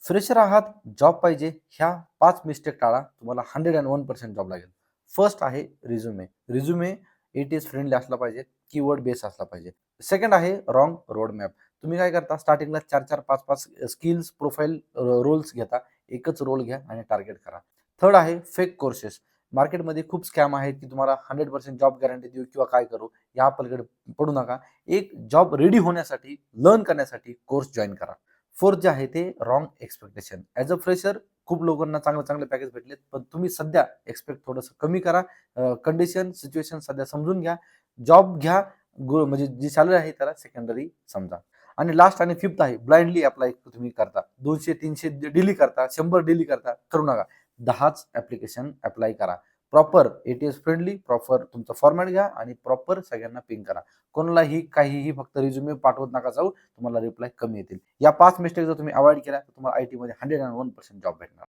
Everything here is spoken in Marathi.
फ्रेशर आहात, जॉब पाहिजे, ह्या 5 मिस्टेक टाळा. तुम्हाला 101% जॉब लागेल. फर्स्ट आहे resume. Resume it is friendly असला पाहिजे, कीवर्ड बेस असला पाहिजे. सेकंड आहे रॉंग रोड मॅप. तुम्ही काय करता, स्टार्टिंगला 4-4, 5-5 स्किल्स, प्रोफाईल, रोल्स घेता. एकच रोल घ्या आणि टार्गेट करा. थर्ड आहे फेक कोर्सेस. मार्केटमध्ये खूप स्कॅम आहेत की तुम्हाला 100% जॉब गॅरंटी देऊ किंवा काय करू, या पलीकडे पडू नका. एक जॉब रेडी होण्यासाठी, लर्न करण्यासाठी कोर्स जॉईन करा. फोर्थ जे आहे ते wrong expectation. As a fresher खूप लोकांना चांगले चांगले पॅकेज भेटलेत, पण तुम्ही सध्या एक्सपेक्ट थोडंसं कमी करा. कंडिशन, सिच्युएशन सध्या समजून घ्या. जॉब घ्या. म्हणजे जी सॅलरी आहे त्याला सेकंडरी समजा. आणि लास्ट आणि फिफ्थ आहे ब्लाइंडली अप्लाय तुम्ही करता. 200-300 डेली करता, 100 डेली करता, करू नका. 10च ॲप्लिकेशन अप्लाय करा. Proper it is friendly, proper तुमचा फॉर्मॅट घ्या आणि प्रॉपर सगळ्यांना पिंग करा. कोणालाही काहीही फक्त रिझ्युमे पाठवत नका जाऊ, तुम्हाला रिप्लाय कमी येतील. या 5 मिस्टेक जर तुम्ही अवॉइड केल्या तर तुम्हाला आयटी मध्ये 101% जॉब भेटणार.